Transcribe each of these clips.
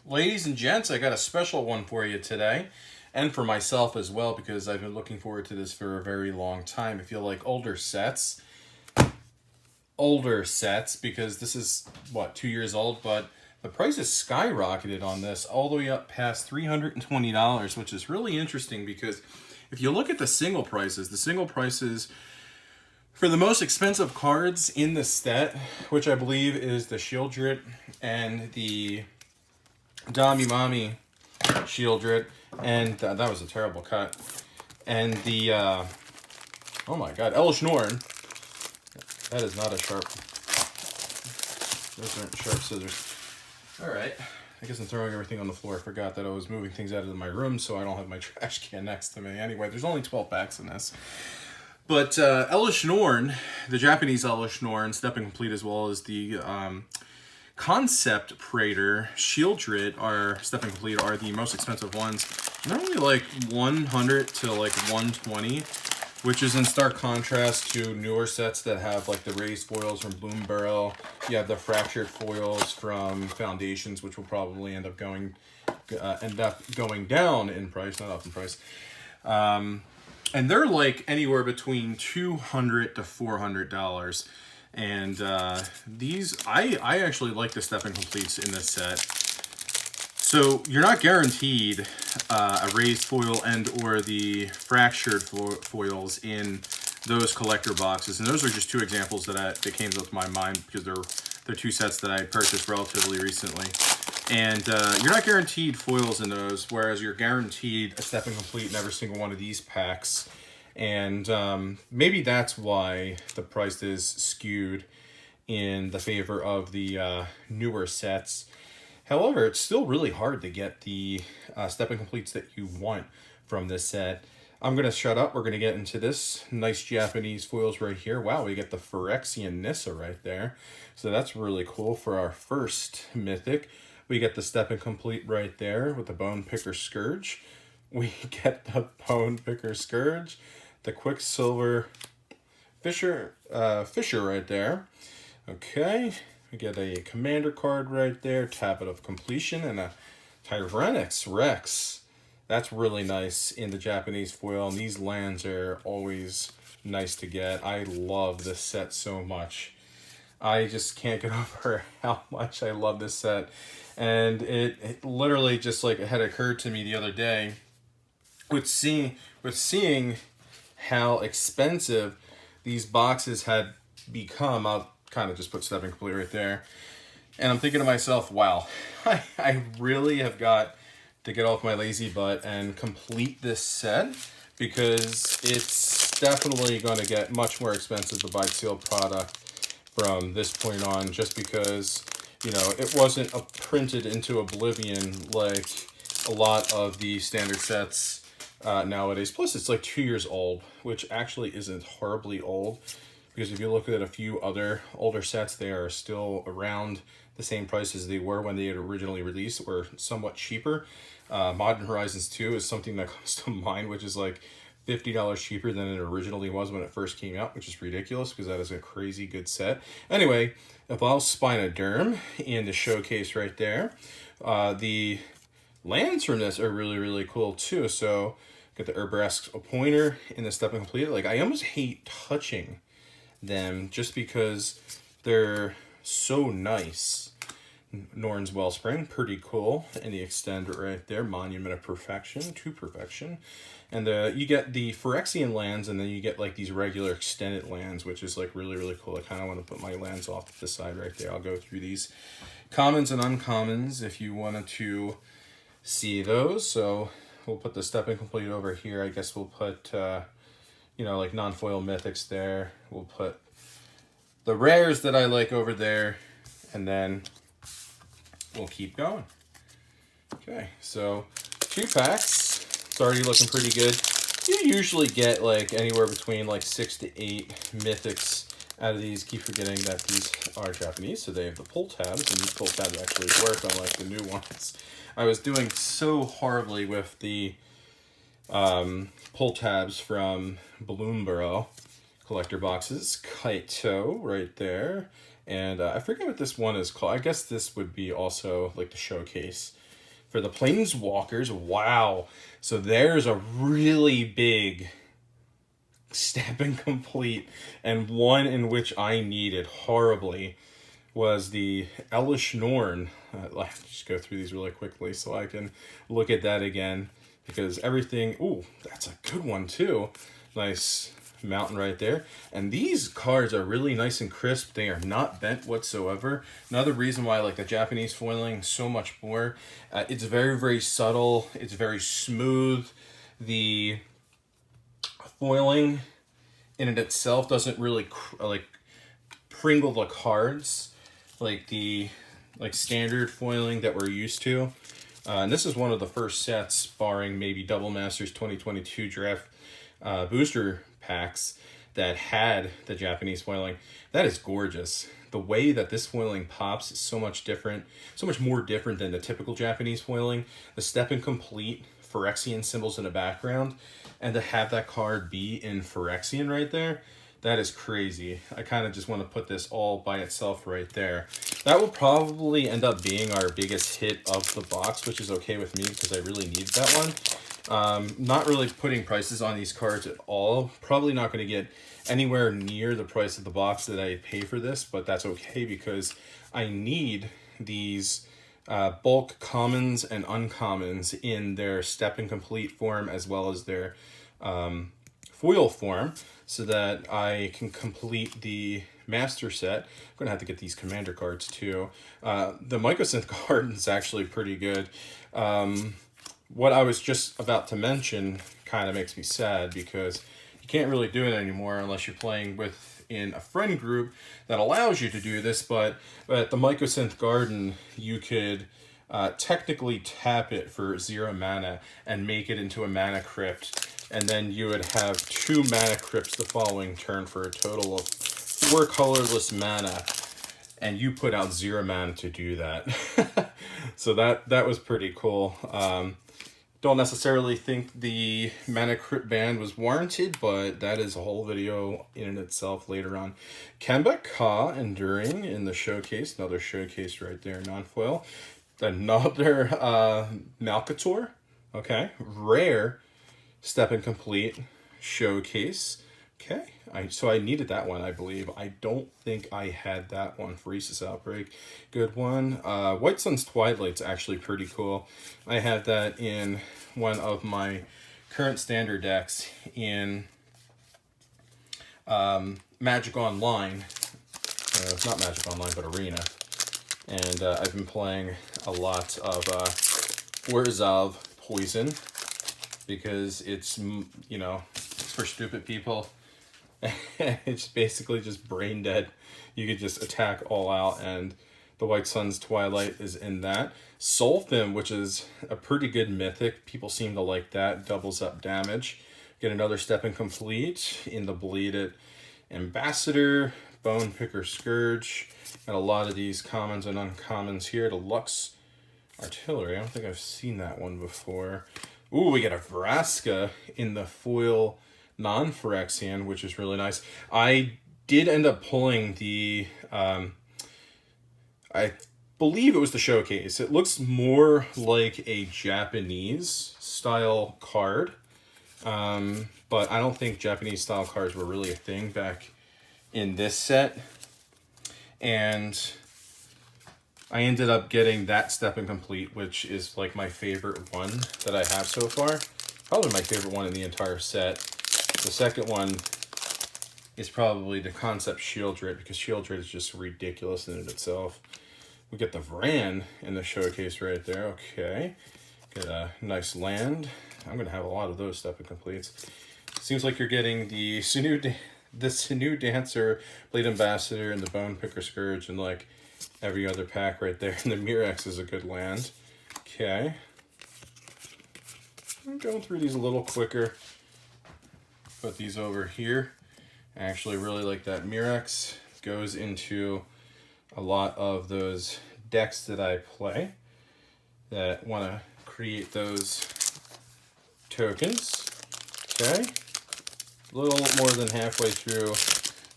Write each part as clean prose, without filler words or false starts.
Ladies and gents, I got a special one for you today, and for myself as well, because I've been looking forward to this for a very long time. If you like older sets, because this is, what, 2 years old, but the price has skyrocketed on this all the way up past $320, which is really interesting because if you look at the single prices for the most expensive cards in the set, which I believe is the Shieldrit and the Dami Mami Shieldrit, and that was a terrible cut. And the, oh my god, Elish Norn. That is not a sharp, those aren't sharp scissors. Alright, I guess I'm throwing everything on the floor. I forgot that I was moving things out of my room, so I don't have my trash can next to me. Anyway, there's only 12 packs in this. But Elish Norn, the Japanese Elish Norn, stepping complete, as well as the Concept Praetor Shieldrit are stepping complete, are the most expensive ones. They're only like 100 to like 120, which is in stark contrast to newer sets that have like the raised foils from Bloom Burrow. You have the fractured foils from Foundations, which will probably end up going down in price, not up in price. And they're like anywhere between $200 to $400. And these, I actually like the stepping completes in this set. So you're not guaranteed a raised foil and or the fractured foils in those collector boxes. And those are just two examples that came to my mind because they're two sets that I purchased relatively recently. And you're not guaranteed foils in those, whereas you're guaranteed a stepping complete in every single one of these packs. And maybe that's why the price is skewed in the favor of the newer sets. However, it's still really hard to get the stepping completes that you want from this set. I'm going to shut up. We're going to get into this nice Japanese foils right here. Wow, we get the Phyrexia Nissa right there. So that's really cool for our first mythic. We get the stepping complete right there with the Bone Picker Scourge. We get the Bone Picker Scourge, the Quicksilver Fisher right there. Okay, we get a Commander card right there, Tablet of Completion, and a Tyrannix Rex. That's really nice in the Japanese foil, and these lands are always nice to get. I love this set so much. I just can't get over how much I love this set. And it literally just like it had occurred to me the other day with seeing how expensive these boxes had become. I'll kind of just put stepping complete right there. And I'm thinking to myself, wow, I really have got to get off my lazy butt and complete this set, because it's definitely going to get much more expensive to buy sealed product from this point on, just because, you know, it wasn't printed into oblivion like a lot of the standard sets nowadays. Plus, it's like 2 years old, which actually isn't horribly old, because if you look at a few other older sets, they are still around the same price as they were when they had originally released, or somewhat cheaper. Modern Horizons 2 is something that comes to mind, which is like $50 cheaper than it originally was when it first came out, which is ridiculous because that is a crazy good set. Anyway, Eval Spinoderm in the showcase right there. The lands from this are really, really cool too. So, got the Urbrask Appointer in the stepping complete. Like, I almost hate touching them just because they're so nice. Norn's Wellspring, pretty cool. And the Extend right there, Monument of Perfection to Perfection. And you get the Phyrexian lands, and then you get like these regular extended lands, which is like really, really cool. I kind of want to put my lands off to the side right there. I'll go through these commons and uncommons if you wanted to see those. So we'll put the stepping complete over here. I guess we'll put, you know, like non-foil mythics there. We'll put the rares that I like over there, and then we'll keep going. Okay, so 2 packs. It's already looking pretty good. You usually get like anywhere between like 6 to 8 mythics out of these. Keep forgetting that these are Japanese, so they have the pull tabs, and these pull tabs actually work, unlike the new ones. I was doing so horribly with the pull tabs from Bloom Burrow collector boxes. Kaito right there. And I forget what this one is called. I guess this would be also like the showcase. For the Planeswalkers, wow. So there's a really big step incomplete, and one in which I needed horribly was the Elish Norn. Let's just go through these really quickly so I can look at that again, because everything, ooh, that's a good one too. Nice mountain right there. And these cards are really nice and crisp. They are not bent whatsoever. Another reason why I like the Japanese foiling so much more. It's very, very subtle. It's very smooth. The foiling in it itself doesn't really like pringle the cards like the standard foiling that we're used to. And this is one of the first sets, barring maybe Double Masters 2022 draft booster packs, that had the Japanese foiling. That is gorgeous. The way that this foiling pops is so much different, so much more different than the typical Japanese foiling. The step incomplete Phyrexian symbols in the background, and to have that card be in Phyrexian right there, that is crazy. I kind of just want to put this all by itself right there. That will probably end up being our biggest hit of the box, which is okay with me because I really need that one. Not really putting prices on these cards at all. Probably not going to get anywhere near the price of the box that I pay for this, but that's okay because I need these bulk commons and uncommons in their step incomplete form as well as their foil form, so that I can complete the master set. I'm going to have to get these commander cards too. The Mycosynth card is actually pretty good. What I was just about to mention kind of makes me sad because you can't really do it anymore unless you're playing within a friend group that allows you to do this, but at the Mycosynth Garden, you could technically tap it for 0 mana and make it into a mana crypt, and then you would have 2 mana crypts the following turn for a total of 4 colorless mana, and you put out 0 mana to do that. So that was pretty cool. Don't necessarily think the mana crypt ban was warranted, but that is a whole video in and itself later on. Kemba Ka Enduring in the showcase, another showcase right there, non-foil. Another Malcator, okay, rare step incomplete showcase. Okay, so I needed that one, I believe. I don't think I had that one. Phyrexia Outbreak, good one. White Sun's Twilight's actually pretty cool. I have that in one of my current standard decks in Magic Online. Not Magic Online, but Arena. And I've been playing a lot of Orzhov Poison because it's, you know, it's for stupid people. It's basically just brain dead. You could just attack all out, and the White Sun's Twilight is in that. Sulfim, which is a pretty good mythic. People seem to like that. Doubles up damage. Get another step incomplete in the Bleeded Ambassador, Bone Picker Scourge. Got a lot of these commons and uncommons here. The Lux Artillery. I don't think I've seen that one before. Ooh, we get a Vraska in the foil non-Phyrexian, which is really nice. I did end up pulling the, I believe it was the showcase. It looks more like a Japanese style card, but I don't think Japanese style cards were really a thing back in this set. And I ended up getting that step incomplete, which is like my favorite one that I have so far. Probably my favorite one in the entire set. The second one is probably the Concept Shieldred, because Shieldred is just ridiculous in itself. We get the Vran in the showcase right there. Okay. Get a nice land. I'm going to have a lot of those step incompletes. Seems like you're getting the Sinew Dancer, Blade Ambassador, and the Bone Picker Scourge, and like every other pack right there. And the Mirex is a good land. Okay. I'm going through these a little quicker. Put these over here. I actually really like that Mirex. Goes into a lot of those decks that I play that want to create those tokens. Okay. A little more than halfway through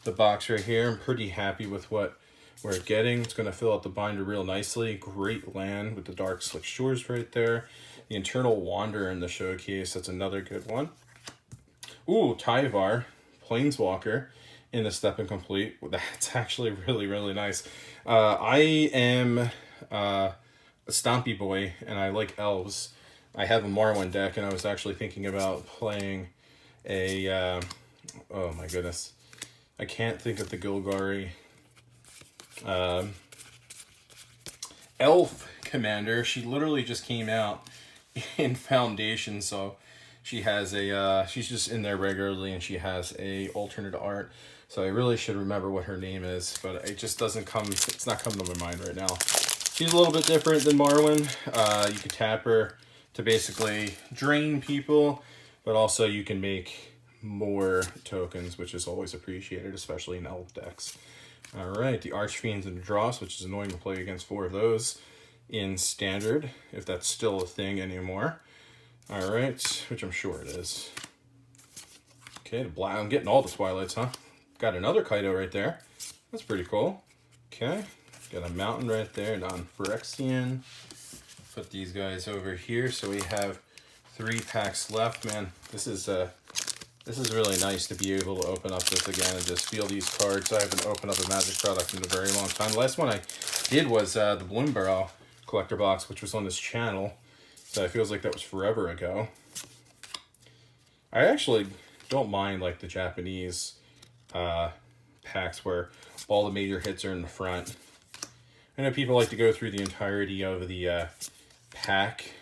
the box right here. I'm pretty happy with what we're getting. It's going to fill out the binder real nicely. Great land with the dark slick shores right there. The internal Wanderer in the showcase. That's another good one. Ooh, Tyvar, Planeswalker in the Step Incomplete. That's actually really, really nice. I am a Stompy boy, and I like elves. I have a Marwyn deck, and I was actually thinking about playing a... oh my goodness. I can't think of the Golgari. Elf Commander. She literally just came out in Foundation, so she has a... she's just in there regularly, and she has a alternate art. So I really should remember what her name is, but it just doesn't come... it's not coming to my mind right now. She's a little bit different than Marwyn. You could tap her to basically drain people, but also you can make more tokens, which is always appreciated, especially in elf decks. All right, the Archfiends and Dross, which is annoying to play against 4 of those in Standard, if that's still a thing anymore. All right, which I'm sure it is. Okay, the black. I'm getting all the Twilights, huh? Got another Kaido right there. That's pretty cool. Okay, got a mountain right there, non-Phyrexian. Put these guys over here, so we have 3 packs left. Man, this is really nice to be able to open up this again and just feel these cards. I haven't opened up a Magic product in a very long time. The last one I did was the Bloom Barrel collector box, which was on this channel. So it feels like that was forever ago. I actually don't mind like the Japanese packs where all the major hits are in the front. I know people like to go through the entirety of the pack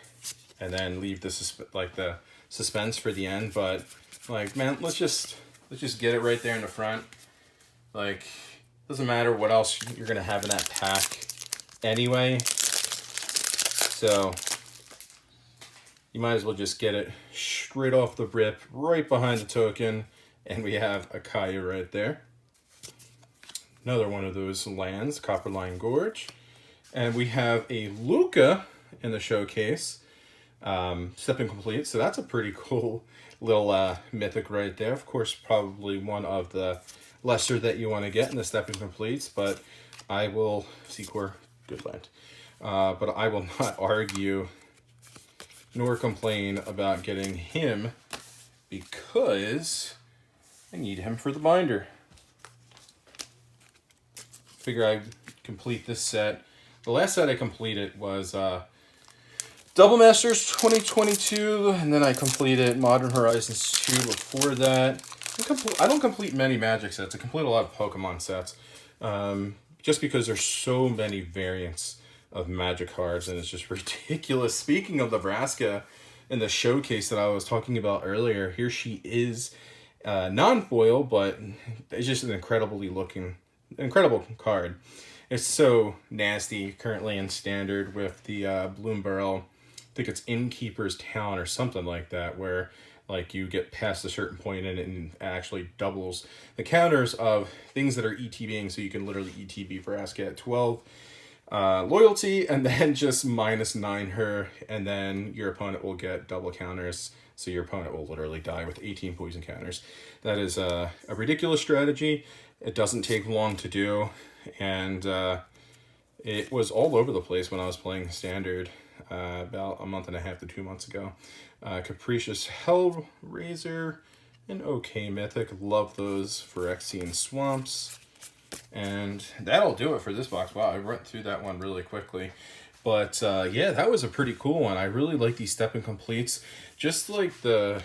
and then leave the suspense for the end, but like, man, let's just get it right there in the front. Like, doesn't matter what else you're gonna have in that pack anyway, so you might as well just get it straight off the rip right behind the token, and we have a Kaya right there. Another one of those lands, Copperline Gorge. And we have a Luca in the showcase, Step Incomplete. So that's a pretty cool little mythic right there. Of course, probably one of the lesser that you want to get in the Step Incompletes, but I will... Secor, good land. But I will not argue nor complain about getting him because I need him for the binder. Figure I'd complete this set. The last set I completed was Double Masters 2022, and then I completed Modern Horizons 2 before that. I don't complete many Magic sets. I complete a lot of Pokemon sets, just because there's so many variants of Magic cards, and it's just ridiculous. Speaking of the Vraska in the showcase that I was talking about earlier, here she is, non-foil, but it's just an incredible card. It's so nasty currently in Standard with the Bloom Barrel. I think it's Innkeeper's Town or something like that, where like you get past a certain point and it actually doubles the counters of things that are ETBing, so you can literally ETB Vraska at 12 loyalty and then just -9 her, and then your opponent will get double counters, so your opponent will literally die with 18 poison counters. That is a ridiculous strategy. It doesn't take long to do, and it was all over the place when I was playing Standard about a month and a half to 2 months ago. Capricious Hellraiser, an okay mythic. Love those Phyrexian Swamps. And that'll do it for this box. Wow, I went through that one really quickly. But yeah, that was a pretty cool one. I really like these Step Incompletes. Just like the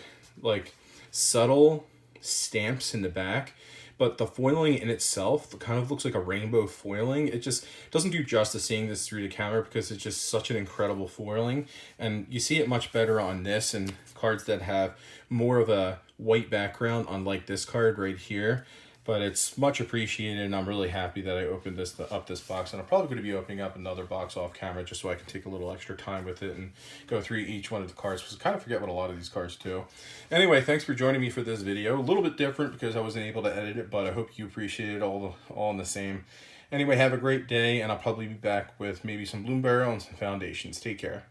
subtle stamps in the back. But the foiling in itself kind of looks like a rainbow foiling. It just doesn't do justice seeing this through the camera because it's just such an incredible foiling. And you see it much better on this and cards that have more of a white background, unlike this card right here. But it's much appreciated, and I'm really happy that I opened this box. And I'm probably going to be opening up another box off camera just so I can take a little extra time with it and go through each one of the cards, because I kind of forget what a lot of these cards do. Anyway, thanks for joining me for this video. A little bit different because I wasn't able to edit it, but I hope you appreciate it all in the same. Anyway, have a great day, and I'll probably be back with maybe some Bloom Barrel and some Foundations. Take care.